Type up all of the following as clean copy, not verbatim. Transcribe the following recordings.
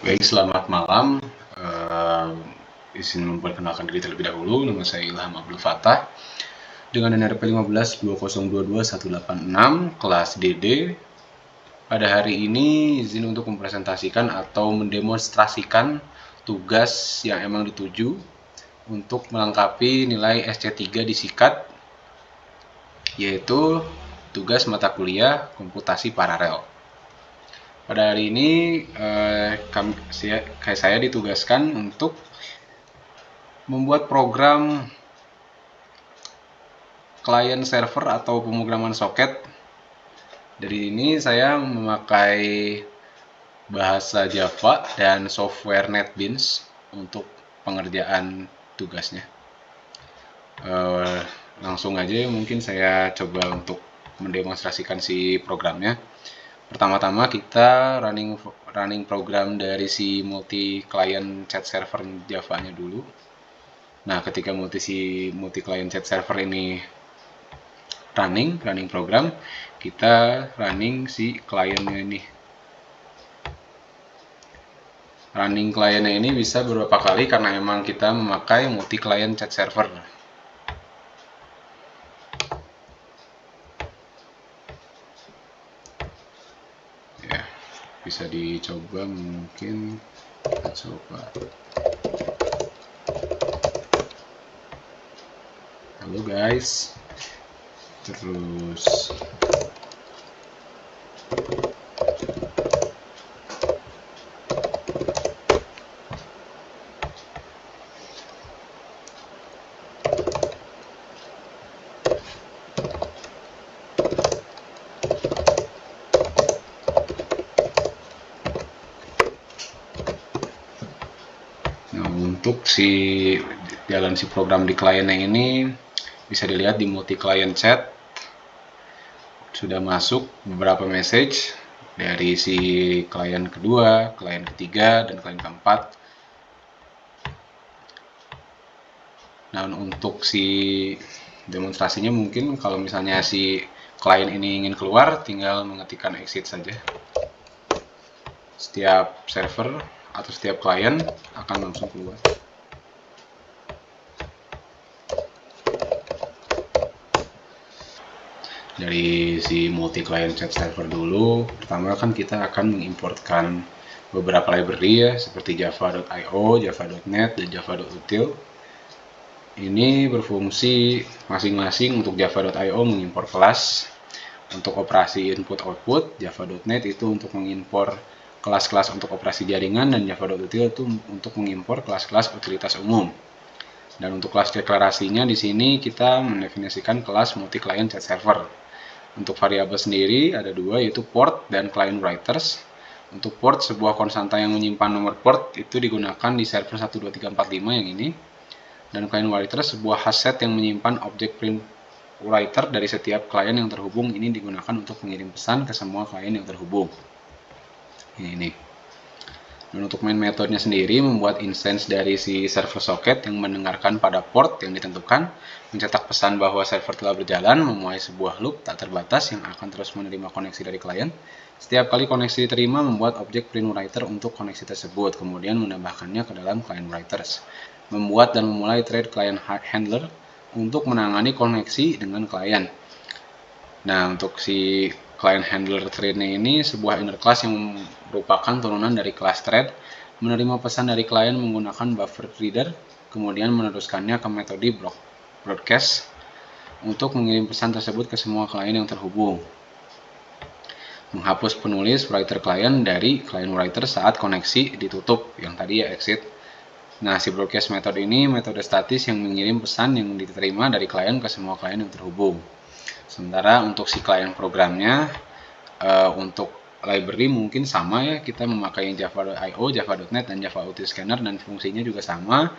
Baik, selamat malam. Izin memperkenalkan diri terlebih dahulu. Nama saya Ilham Abdul Fattah dengan NRP 1520221186 kelas DD. Pada hari ini izin untuk mempresentasikan atau mendemonstrasikan tugas yang emang dituju untuk melengkapi nilai SC3 di SIKAD, yaitu tugas mata kuliah komputasi paralel. Pada hari ini saya ditugaskan untuk membuat program client server atau pemrograman soket. Dari ini saya memakai bahasa Java dan software NetBeans untuk pengerjaan tugasnya. Langsung aja mungkin saya coba untuk mendemonstrasikan si programnya. Pertama-tama kita running program dari si multi client chat server Java-nya dulu. Nah, ketika multi client chat server ini running program, kita running si kliennya ini. Running kliennya ini bisa beberapa kali karena emang kita memakai multi client chat server. Bisa dicoba, mungkin kita coba. Halo guys, terus untuk jalan si program di kliennya ini bisa dilihat di multi client chat sudah masuk beberapa message dari si klien kedua, klien ketiga, dan klien keempat. Nah, untuk si demonstrasinya mungkin kalau misalnya si klien ini ingin keluar, tinggal mengetikkan exit saja. Setiap server atau setiap klien akan langsung keluar. Dari si multi client chat server dulu, pertama kan kita akan mengimportkan beberapa library ya, seperti java.io, java.net, dan java.util. Ini berfungsi masing-masing. Untuk java.io mengimpor kelas untuk operasi input-output, java.net itu untuk mengimpor kelas-kelas untuk operasi jaringan, dan java.util itu untuk mengimpor kelas-kelas utilitas umum. Dan untuk kelas deklarasinya di sini kita mendefinisikan kelas multi client chat server. Untuk variabel sendiri ada dua, yaitu port dan client writers. Untuk port, sebuah konstanta yang menyimpan nomor port itu digunakan di server 12345 yang ini. Dan client writers, sebuah hasset yang menyimpan objek print writer dari setiap klien yang terhubung, ini digunakan untuk mengirim pesan ke semua klien yang terhubung. Ini. Dan untuk main metodenya sendiri membuat instance dari si server socket yang mendengarkan pada port yang ditentukan, mencetak pesan bahwa server telah berjalan, memuai sebuah loop tak terbatas yang akan terus menerima koneksi dari klien. Setiap kali koneksi diterima, membuat objek print writer untuk koneksi tersebut, kemudian menambahkannya ke dalam client writers. Membuat dan memulai thread client handler untuk menangani koneksi dengan klien. Nah, untuk si client handler thread-nya ini sebuah inner class yang merupakan turunan dari kelas thread, menerima pesan dari klien menggunakan buffer reader, kemudian meneruskannya ke metode broadcast untuk mengirim pesan tersebut ke semua klien yang terhubung. Menghapus penulis writer klien dari client writer saat koneksi ditutup, yang tadi ya exit. Nah, si broadcast method ini metode statis yang mengirim pesan yang diterima dari klien ke semua klien yang terhubung. Sementara untuk si klien programnya, untuk library mungkin sama ya, kita memakai java.io, java.net, dan java.util scanner, dan fungsinya juga sama.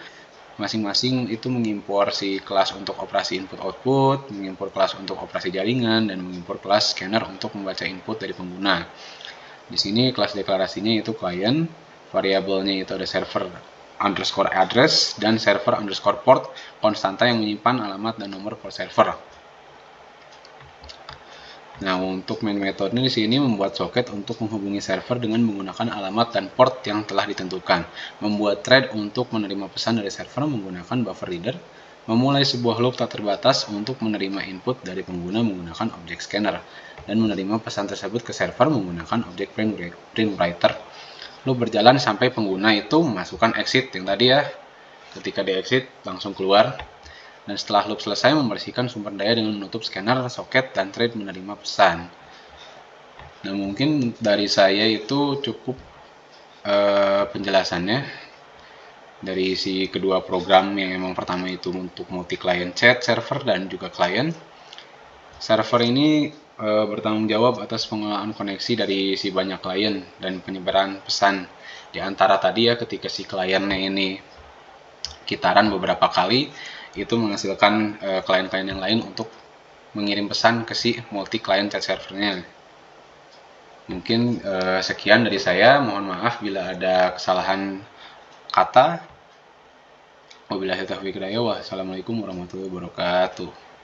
Masing-masing itu mengimpor si kelas untuk operasi input-output, mengimpor kelas untuk operasi jaringan, dan mengimpor kelas scanner untuk membaca input dari pengguna. Di sini kelas deklarasinya itu client, variabelnya itu ada server underscore address dan server underscore port, konstanta yang menyimpan alamat dan nomor port server. Nah, untuk main method di sini membuat soket untuk menghubungi server dengan menggunakan alamat dan port yang telah ditentukan. Membuat thread untuk menerima pesan dari server menggunakan buffer reader. Memulai sebuah loop tak terbatas untuk menerima input dari pengguna menggunakan objek scanner. Dan menerima pesan tersebut ke server menggunakan objek print writer. Loop berjalan sampai pengguna itu memasukkan exit yang tadi ya. Ketika di exit langsung keluar. Dan setelah loop selesai, membersihkan sumber daya dengan menutup scanner, soket, dan thread menerima pesan. Nah, mungkin dari saya itu cukup penjelasannya dari si kedua program yang emang pertama itu untuk multi client chat server dan juga client. Server ini bertanggung jawab atas pengelolaan koneksi dari si banyak klien dan penyebaran pesan. Di antara tadi ya, ketika si kliennya ini kitaran beberapa kali, itu menghasilkan klien-klien yang lain untuk mengirim pesan ke si multi client chat servernya. Mungkin sekian dari saya. Mohon maaf bila ada kesalahan kata. Wabillahi taufiq hidayah. Wassalamualaikum warahmatullahi wabarakatuh.